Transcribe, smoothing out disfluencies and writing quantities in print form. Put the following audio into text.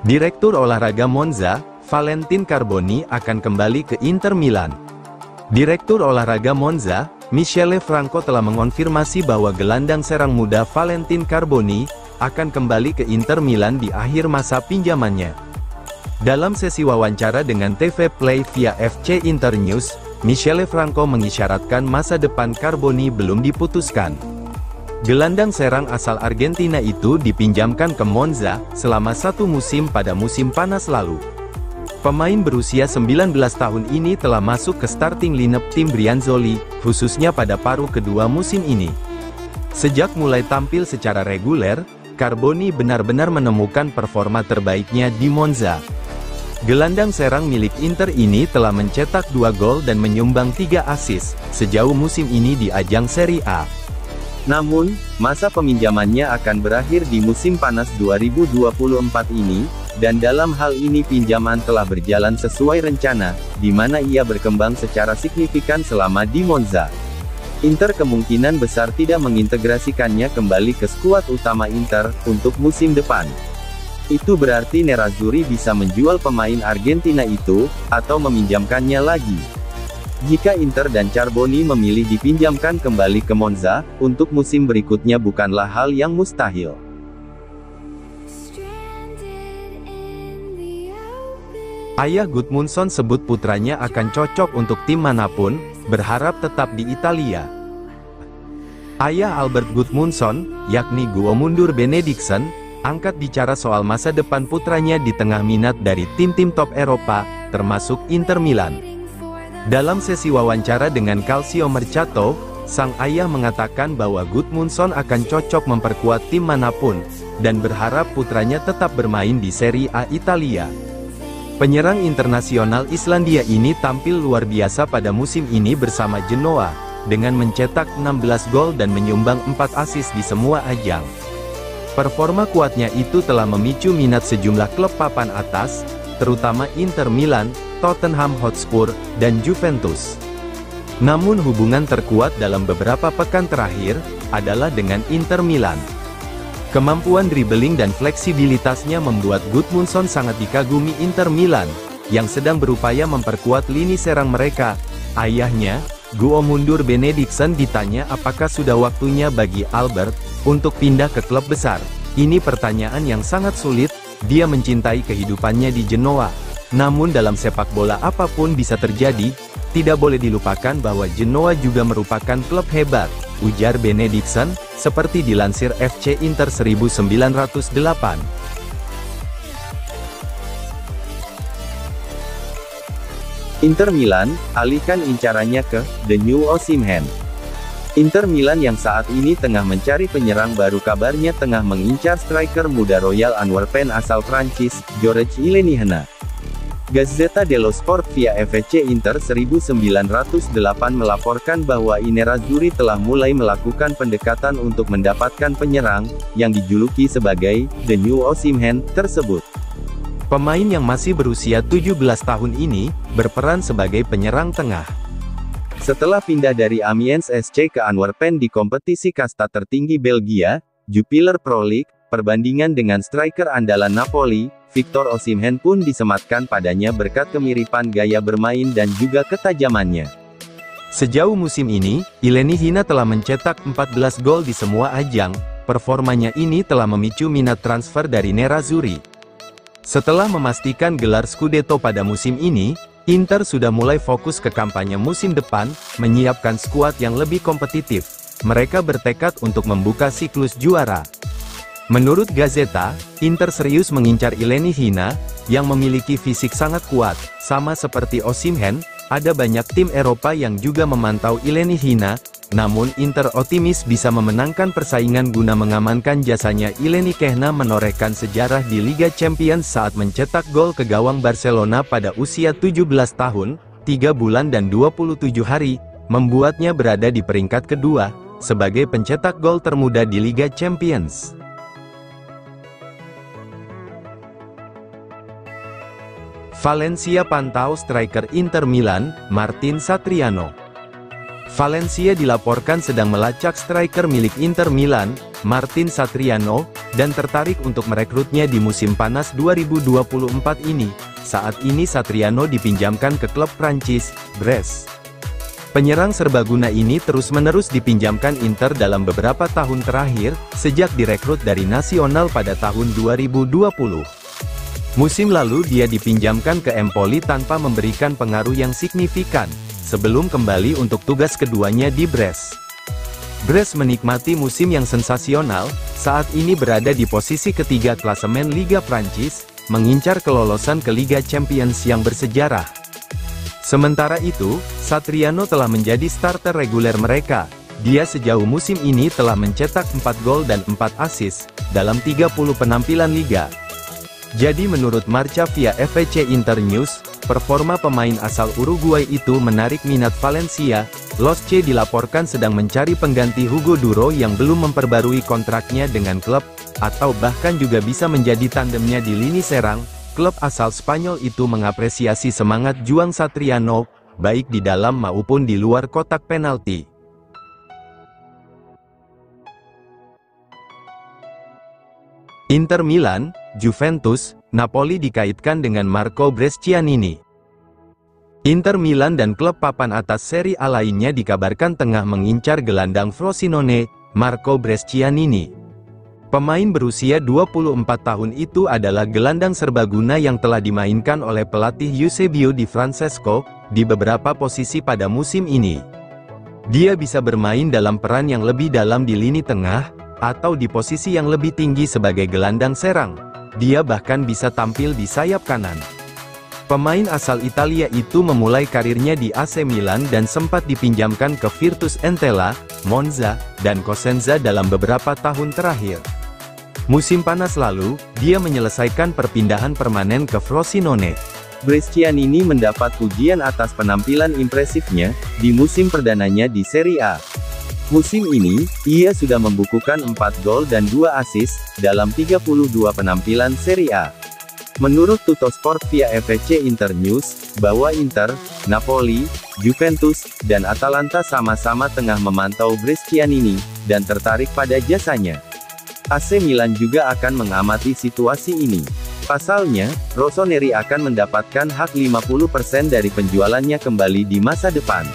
Direktur olahraga Monza, Valentin Carboni akan kembali ke Inter Milan. Direktur olahraga Monza, Michele Franco telah mengonfirmasi bahwa gelandang serang muda Valentin Carboni akan kembali ke Inter Milan di akhir masa pinjamannya. Dalam sesi wawancara dengan TV Play via FC Internews, Michele Franco mengisyaratkan masa depan Carboni belum diputuskan. Gelandang serang asal Argentina itu dipinjamkan ke Monza selama 1 musim pada musim panas lalu. Pemain berusia 19 tahun ini telah masuk ke starting lineup tim Brianzoli, khususnya pada paruh kedua musim ini. Sejak mulai tampil secara reguler, Carboni benar-benar menemukan performa terbaiknya di Monza. Gelandang serang milik Inter ini telah mencetak 2 gol dan menyumbang 3 assist sejauh musim ini di ajang Serie A. Namun, masa peminjamannya akan berakhir di musim panas 2024 ini, dan dalam hal ini pinjaman telah berjalan sesuai rencana, di mana ia berkembang secara signifikan selama di Monza. Inter kemungkinan besar tidak mengintegrasikannya kembali ke skuad utama Inter untuk musim depan. Itu berarti Nerazzurri bisa menjual pemain Argentina itu, atau meminjamkannya lagi. Jika Inter dan Carboni memilih dipinjamkan kembali ke Monza, untuk musim berikutnya bukanlah hal yang mustahil. Ayah Gudmundsson sebut putranya akan cocok untuk tim manapun, berharap tetap di Italia. Ayah Albert Gudmundsson, yakni Guðmundur Benediktsson, angkat bicara soal masa depan putranya di tengah minat dari tim-tim top Eropa, termasuk Inter Milan. Dalam sesi wawancara dengan Calcio Mercato, sang ayah mengatakan bahwa Gudmundsson akan cocok memperkuat tim manapun, dan berharap putranya tetap bermain di Serie A Italia. Penyerang internasional Islandia ini tampil luar biasa pada musim ini bersama Genoa, dengan mencetak 16 gol dan menyumbang 4 assist di semua ajang. Performa kuatnya itu telah memicu minat sejumlah klub papan atas, terutama Inter Milan, Tottenham Hotspur, dan Juventus. Namun hubungan terkuat dalam beberapa pekan terakhir, adalah dengan Inter Milan. Kemampuan dribbling dan fleksibilitasnya membuat Gudmundsson sangat dikagumi Inter Milan, yang sedang berupaya memperkuat lini serang mereka. Ayahnya, Guðmundur Benediktsson ditanya apakah sudah waktunya bagi Albert untuk pindah ke klub besar. Ini pertanyaan yang sangat sulit, dia mencintai kehidupannya di Genoa. Namun dalam sepak bola apapun bisa terjadi, tidak boleh dilupakan bahwa Genoa juga merupakan klub hebat, ujar Benediktsson, seperti dilansir FC Inter 1908. Inter Milan, alihkan incarannya ke The New Osimhen. Inter Milan yang saat ini tengah mencari penyerang baru kabarnya tengah mengincar striker muda Royal Antwerpen asal Prancis, Georges Ilenihy. Gazzetta dello Sport via FC Inter 1908 melaporkan bahwa Nerazzurri telah mulai melakukan pendekatan untuk mendapatkan penyerang, yang dijuluki sebagai The New Osimhen, tersebut. Pemain yang masih berusia 17 tahun ini, berperan sebagai penyerang tengah. Setelah pindah dari Amiens SC ke Antwerpen di kompetisi kasta tertinggi Belgia, Jupiler Pro League, perbandingan dengan striker andalan Napoli, Victor Osimhen pun disematkan padanya berkat kemiripan gaya bermain dan juga ketajamannya. Sejauh musim ini, Ilenihy telah mencetak 14 gol di semua ajang. Performanya ini telah memicu minat transfer dari Nerazzurri. Setelah memastikan gelar Scudetto pada musim ini, Inter sudah mulai fokus ke kampanye musim depan, menyiapkan skuad yang lebih kompetitif. Mereka bertekad untuk membuka siklus juara. Menurut Gazzetta, Inter serius mengincar Ilenihy, yang memiliki fisik sangat kuat. Sama seperti Osimhen, ada banyak tim Eropa yang juga memantau Ilenihy, namun Inter optimis bisa memenangkan persaingan guna mengamankan jasanya. Ilenihy menorehkan sejarah di Liga Champions saat mencetak gol ke gawang Barcelona pada usia 17 tahun, 3 bulan dan 27 hari, membuatnya berada di peringkat kedua, sebagai pencetak gol termuda di Liga Champions. Valencia pantau striker Inter Milan, Martin Satriano. Valencia dilaporkan sedang melacak striker milik Inter Milan, Martin Satriano, dan tertarik untuk merekrutnya di musim panas 2024 ini. Saat ini Satriano dipinjamkan ke klub Prancis, Brest. Penyerang serbaguna ini terus-menerus dipinjamkan Inter dalam beberapa tahun terakhir, sejak direkrut dari Nacional pada tahun 2020. Musim lalu dia dipinjamkan ke Empoli tanpa memberikan pengaruh yang signifikan, sebelum kembali untuk tugas keduanya di Brest. Brest menikmati musim yang sensasional, saat ini berada di posisi ketiga klasemen Liga Prancis, mengincar kelolosan ke Liga Champions yang bersejarah. Sementara itu, Satriano telah menjadi starter reguler mereka. Dia sejauh musim ini telah mencetak 4 gol dan 4 assist, dalam 30 penampilan liga. Jadi menurut Marca via FVC Internews, performa pemain asal Uruguay itu menarik minat Valencia. Los C dilaporkan sedang mencari pengganti Hugo Duro yang belum memperbarui kontraknya dengan klub, atau bahkan juga bisa menjadi tandemnya di lini serang. Klub asal Spanyol itu mengapresiasi semangat juang Satriano, baik di dalam maupun di luar kotak penalti. Inter Milan, Juventus, Napoli dikaitkan dengan Marco Brescianini. Inter Milan dan klub papan atas Serie A lainnya dikabarkan tengah mengincar gelandang Frosinone, Marco Brescianini. Pemain berusia 24 tahun itu adalah gelandang serbaguna yang telah dimainkan oleh pelatih Eusebio Di Francesco, di beberapa posisi pada musim ini. Dia bisa bermain dalam peran yang lebih dalam di lini tengah, atau di posisi yang lebih tinggi sebagai gelandang serang. Dia bahkan bisa tampil di sayap kanan. Pemain asal Italia itu memulai karirnya di AC Milan dan sempat dipinjamkan ke Virtus Entella, Monza, dan Cosenza dalam beberapa tahun terakhir. Musim panas lalu, dia menyelesaikan perpindahan permanen ke Frosinone. Brescianini mendapat pujian atas penampilan impresifnya di musim perdananya di Serie A. Musim ini, ia sudah membukukan 4 gol dan 2 assist dalam 32 penampilan Serie A. Menurut Tuttosport via FVC Internews, bahwa Inter, Napoli, Juventus, dan Atalanta sama-sama tengah memantau Brescianini, dan tertarik pada jasanya. AC Milan juga akan mengamati situasi ini. Pasalnya, Rossoneri akan mendapatkan hak 50% dari penjualannya kembali di masa depan.